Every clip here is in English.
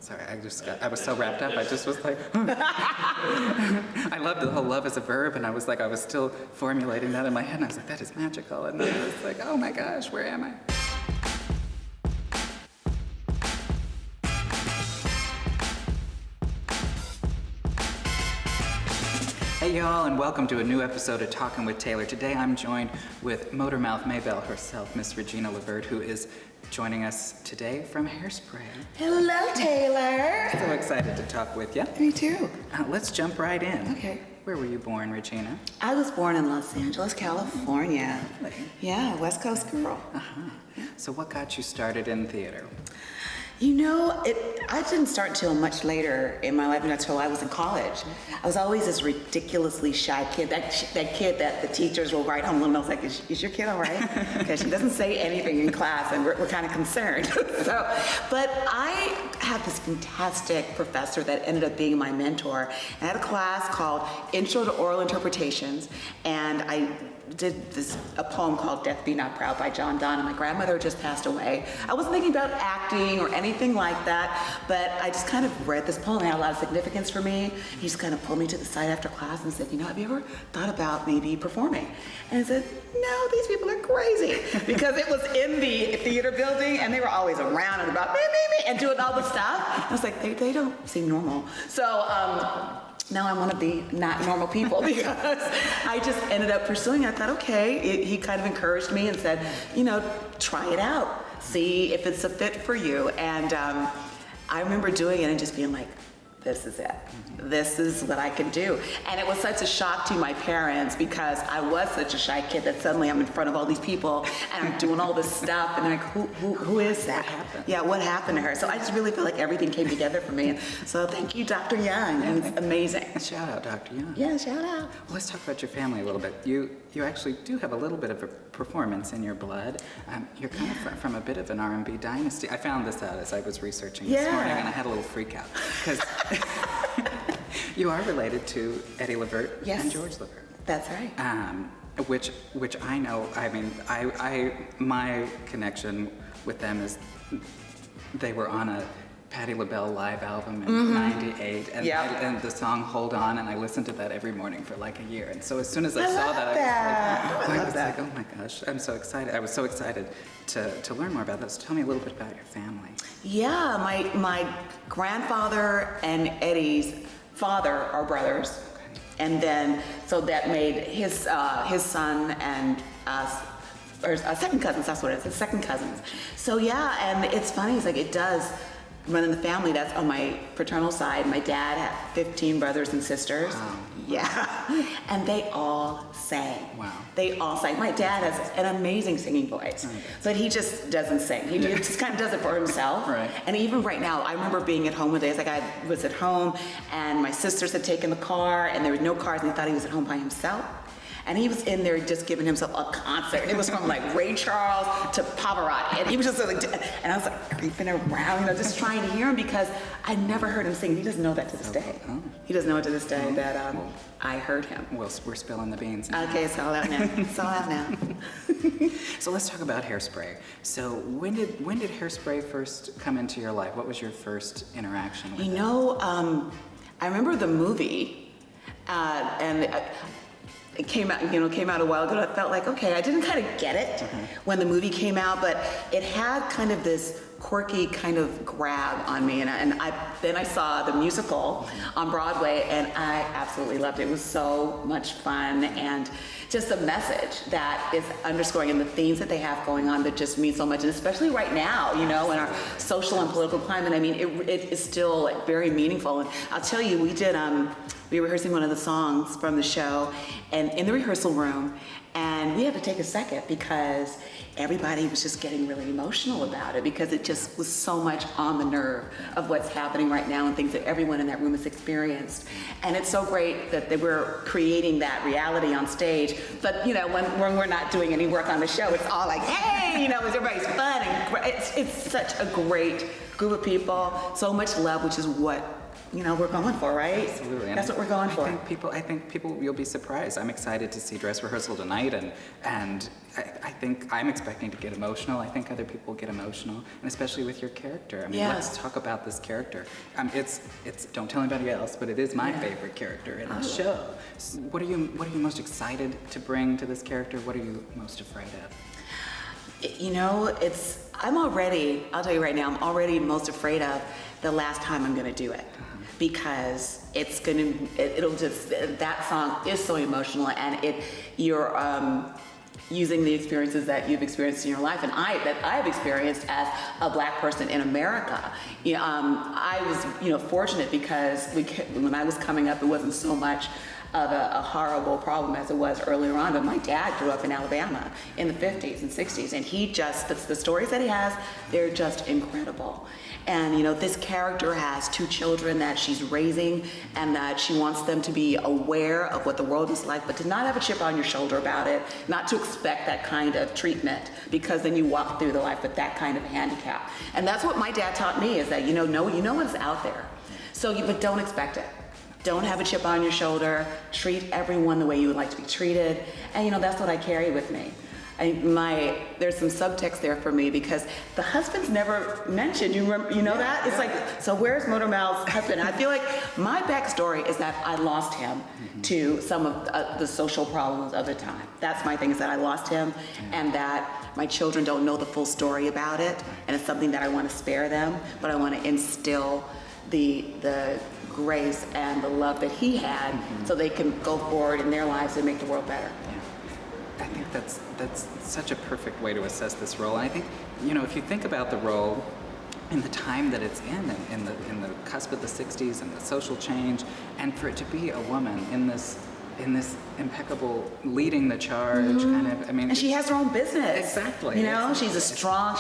Sorry, I was so wrapped up. I just was like, I loved the whole love as a verb, and I was still formulating that in my head, and I was like, that is magical. And then I was like, oh my gosh, where am I? Hey y'all, and welcome to a new episode of Talkin With Taylor. Today I'm joined with Motormouth Maybelle herself, Miss Regina LeVert, who is joining us today from Hairspray. Hello, Taylor. So excited to talk with you. Me too. Let's jump right in. Okay. Where were you born, Regina? I was born in Los Angeles, California. Lovely. Yeah, West Coast girl. So what got you started in theater? You know, I didn't start until much later in my life, until I was in college. I was always this ridiculously shy kid, that kid that the teachers will write home and I was like, is your kid all right? Because she doesn't say anything in class and we're kind of concerned. But I had this fantastic professor that ended up being my mentor. I had a class called Intro to Oral Interpretations, and I did a poem called Death Be Not Proud by John Donne, and my grandmother just passed away. I wasn't thinking about acting or anything like that, but I just kind of read this poem. It had a lot of significance for me. He just kind of pulled me to the side after class and said, you know, have you ever thought about maybe performing? And I said, no, these people are crazy. Because it was in the theater building and they were always around and about me, and doing all the stuff. I was like, they don't seem normal. So, now I want to be not normal people because I just ended up pursuing it. I thought, okay, he kind of encouraged me and said, you know, try it out. See if it's a fit for you. And I remember doing it and just being like, this is it. This is what I can do. And it was such a shock to my parents because I was such a shy kid that suddenly I'm in front of all these people and I'm doing all this stuff and they're like, who is that? What happened? Yeah, what happened to her? So I just really feel like everything came together for me. So thank you, Dr. Young. Yeah, It's amazing. Shout out, Dr. Young. Yeah, shout out. Well, let's talk about your family a little bit. You actually do have a little bit of a performance in your blood. You're kind of from a bit of an R&B dynasty. I found this out as I was researching this morning, and I had a little freak out because you are related to Eddie LeVert and George LeVert. That's right. Which I know. I mean, my connection with them is they were on a Patti LaBelle live album in '98, and the song "Hold On," and I listened to that every morning for like a year. And so as soon as I saw that, I was like, oh my gosh, I'm so excited. I was so excited to learn more about this. Tell me a little bit about your family. Yeah, my grandfather and Eddie's father are brothers, and then so that made his son and us. Or second cousins, that's what it is, it's second cousins. So yeah, and it's funny, it's like it does run in the family. That's on my paternal side. My dad had 15 brothers and sisters. Wow. Yeah, and they all sang. Wow. They all sang. My dad has an amazing singing voice, but he just doesn't sing. He just kind of does it for himself. Right. And even right now, I remember being at home one day. It's like I was at home, and my sisters had taken the car, and there were no cars, and he thought he was at home by himself. And he was in there just giving himself a concert. It was from like Ray Charles to Pavarotti. And he was just like, and I was like creeping around, you know, just trying to hear him because I never heard him sing. He doesn't know that to this day. He doesn't know it to this day that I heard him. Well, we're spilling the beans now. Okay, it's all out now. It's all out now. So let's talk about Hairspray. So when did Hairspray first come into your life? What was your first interaction with it? You know, I remember the movie, and it came out a while ago. I felt like, okay, I didn't kind of get it when the movie came out, but it had kind of this quirky kind of grab on me, and then I saw the musical on Broadway, and I absolutely loved it. It was so much fun, and just the message that is underscoring and the themes that they have going on that just mean so much, and especially right now, you know, in our social and political climate. I mean, it is still like very meaningful. And I'll tell you, we were rehearsing one of the songs from the show, and in the rehearsal room, and we had to take a second because everybody was just getting really emotional about it because it just was so much on the nerve of what's happening right now and things that everyone in that room has experienced. And it's so great that they were creating that reality on stage. But you know, when we're not doing any work on the show, it's all like, hey, you know, everybody's fun, and it's such a great group of people, so much love, which is what we're going for, right? Absolutely. That's what we're going for. I think people, you'll be surprised. I'm excited to see dress rehearsal tonight, and I think I'm expecting to get emotional. I think other people get emotional, and especially with your character. I mean, let's talk about this character. It's don't tell anybody else, but it is my favorite character in the show. What are you most excited to bring to this character? What are you most afraid of? I'll tell you right now, I'm already most afraid of the last time I'm gonna do it. Because that song is so emotional, and you're using the experiences that you've experienced in your life, and that I've experienced as a Black person in America. I was fortunate because when I was coming up, it wasn't so much of a horrible problem as it was earlier on. But my dad grew up in Alabama in the 50s and 60s, and the stories that he has, they're just incredible. And this character has 2 children that she's raising, and that she wants them to be aware of what the world is like, but to not have a chip on your shoulder about it, not to expect that kind of treatment, because then you walk through the life with that kind of handicap. And that's what my dad taught me, is that you know what's out there. But don't expect it. Don't have a chip on your shoulder. Treat everyone the way you would like to be treated. And that's what I carry with me. There's some subtext there for me, because the husband's never mentioned. You know that? It's like, so where's Motormouth's husband? And I feel like my backstory is that I lost him to some of the social problems of the time. That's my thing, is that I lost him, and that my children don't know the full story about it. And it's something that I want to spare them, but I want to instill the grace and the love that he had, so they can go forward in their lives and make the world better. I think that's such a perfect way to assess this role. And I think, if you think about the role in the time that it's in the cusp of the 60s and the social change, and for it to be a woman in this impeccable leading the charge kind of, and she has her own business. Exactly. She's a strong,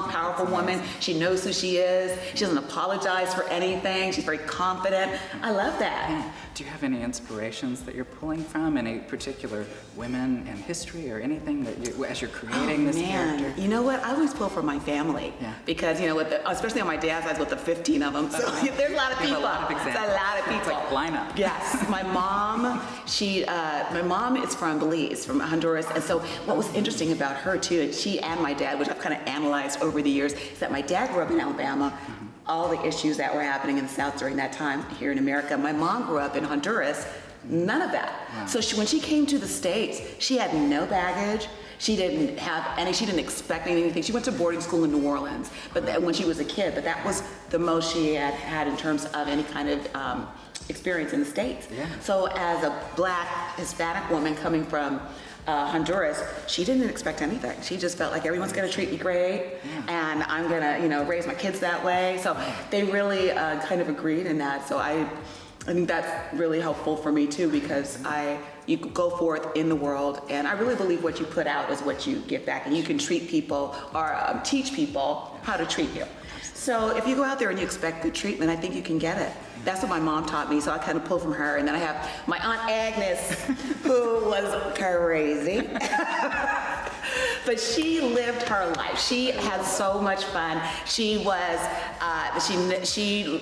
powerful woman. She knows who she is. She doesn't apologize for anything. She's very confident. I love that. Yeah. Do you have any inspirations that you're pulling from, any particular women in history or anything that as you're creating this character? You know what? I always pull from my family. Yeah. Because, especially on my dad's side with the 15 of them. So there's a lot of people. A lot of examples. It's a lot of people. It's like lineup. Yes. My mom is from Belize, from Honduras. And so what was interesting about her too, and she and my dad, which I've kind of analyzed over the years, is that my dad grew up in Alabama. All the issues that were happening in the South during that time here in America. My mom grew up in Honduras, none of that. Wow. So when she came to the States, she had no baggage. She didn't expect anything. She went to boarding school in New Orleans, when she was a kid, but that was the most she had in terms of any kind of experience in the States. Yeah. So as a Black Hispanic woman coming from Honduras, she didn't expect anything. She just felt like everyone's going to treat me great, and I'm going to, raise my kids that way. So they really kind of agreed in that. So I think that's really helpful for me too, because you go forth in the world, and I really believe what you put out is what you get back, and you can treat people or teach people how to treat you. So if you go out there and you expect good treatment, I think you can get it. That's what my mom taught me, so I kind of pull from her. And then I have my Aunt Agnes, who was crazy. But she lived her life. She had so much fun. She was, she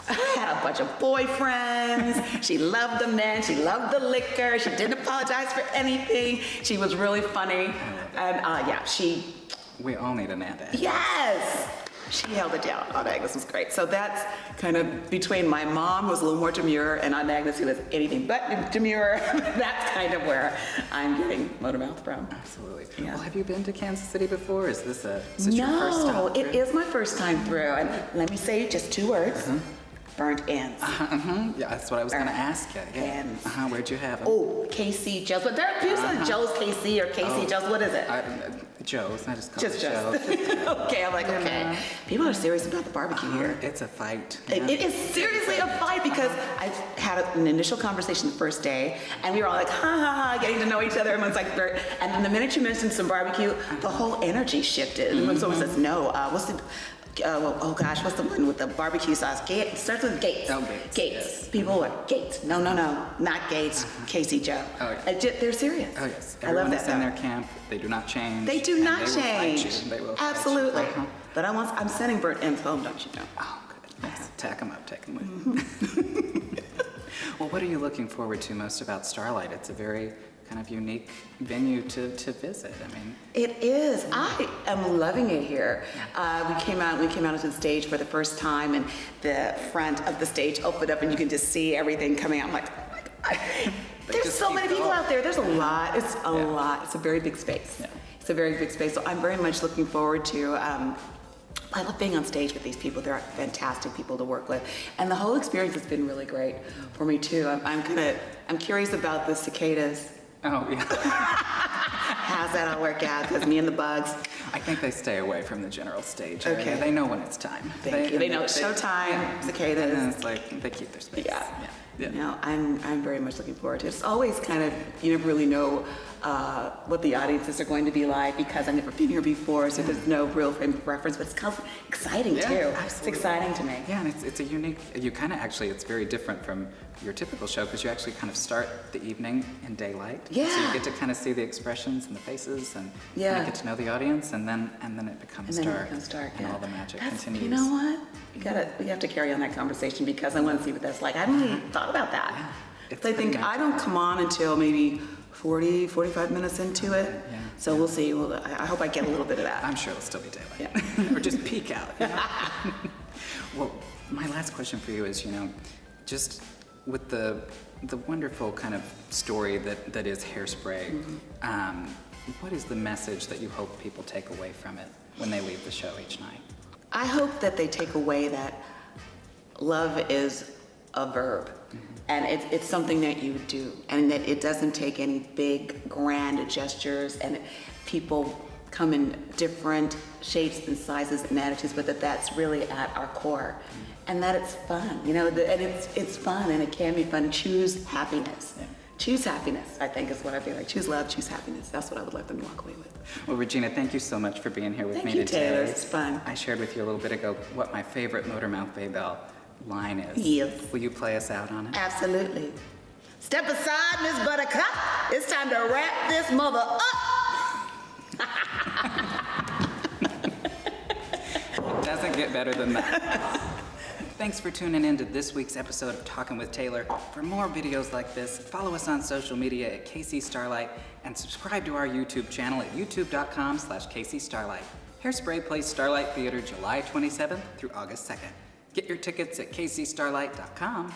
had a bunch of boyfriends. She loved the men. She loved the liquor. She didn't apologize for anything. She was really funny. And we all need an Aunt Agnes. Yes. She held it down. Aunt Agnes was great. So that's kind of between my mom, who was a little more demure, and Aunt Agnes, who was anything but demure. That's kind of where I'm getting Motormouth from. Absolutely. Yeah. Well, have you been to Kansas City before? Is this your first stop? No, it is my first time through. And let me say just 2 words. Burnt ends. Yeah, that's what I was going to ask you. Yeah. Ends. Where'd you have them? Oh, KC Joe's. But there are people say Joe's KC or KC Joe's. What is it? Joe's. I just call Just it Joe's. Okay, I'm like, okay. People are serious about the barbecue here. It's a fight. It is seriously a fight, because I've had an initial conversation the first day, and we were all like, ha ha ha, getting to know each other. Everyone's like, and then the minute you mentioned some barbecue, the whole energy shifted. And when someone says, no, what's the one with the barbecue sauce? It starts with Gates. Oh, Gates. Gates. Yes. People are Gates. No, not Gates. Casey Joe. Oh, yeah. They're serious. Oh, yes. I love that. Everyone is in their camp. They do not change. They do not change. change. They will Absolutely. fight you. But I'm sending burnt ends home, don't you know? Oh, good. Yes. Tack them up, take them with. Well, what are you looking forward to most about Starlight? It's a very kind of unique venue to visit. I mean, it is. I am loving it here. We came out onto the stage for the first time, and the front of the stage opened up, and you can just see everything coming out. I'm like, oh my God. There's so many people out there. There's a lot. It's a lot. It's a very big space. Yeah. It's a very big space. So I'm very much looking forward to. I love being on stage with these people. They're fantastic people to work with, and the whole experience has been really great for me too. I'm curious about the cicadas. Oh yeah. How's that all work out? Because me and the bugs. I think they stay away from the general stage. Okay. They know when it's time. Thank you. They know it's showtime. Cicadas. And then it's like they keep their space. Yeah. Yeah. You know, I'm very much looking forward to it. It's always kind of, you never really know what the audiences are going to be like because I've never been here before, so there's no real frame of reference, but it's kind of exciting too. Absolutely. It's exciting to me. Yeah, and it's a unique, you kind of actually, it's very different from your typical show because you actually kind of start the evening in daylight. Yeah. So you get to kind of see the expressions and the faces and kind of get to know the audience, and then it becomes dark. And all the magic continues. You know what? We have to carry on that conversation because I want to see what that's like. I haven't really thought about that. Yeah. I think I don't come on until maybe 40, 45 minutes into it. Yeah. So we'll see. I hope I get a little bit of that. I'm sure it'll still be daylight. Yeah. Or just peek out. You know? Well, my last question for you is, just with the wonderful kind of story that is Hairspray, what is the message that you hope people take away from it when they leave the show each night? I hope that they take away that love is a verb, and it's something that you do, and that it doesn't take any big, grand gestures, and people come in different shapes and sizes and attitudes, but that's really at our core. And that it's fun, and it's fun, and it can be fun. Choose happiness. Yeah. Choose happiness, I think, is what I feel like. Choose love, choose happiness. That's what I would let them walk away with. Well, Regina, thank you so much for being here with me today. Thank you, Taylor. It's fun. I shared with you a little bit ago what my favorite Motormouth Maybelle line is. Yes. Will you play us out on it? Absolutely. Step aside, Miss Buttercup. It's time to wrap this mother up. Doesn't get better than that. Thanks for tuning in to this week's episode of Talkin With Taylor. For more videos like this, follow us on social media at KC Starlight and subscribe to our YouTube channel at youtube.com/KC Starlight. Hairspray plays Starlight Theater July 27th through August 2nd. Get your tickets at kcstarlight.com.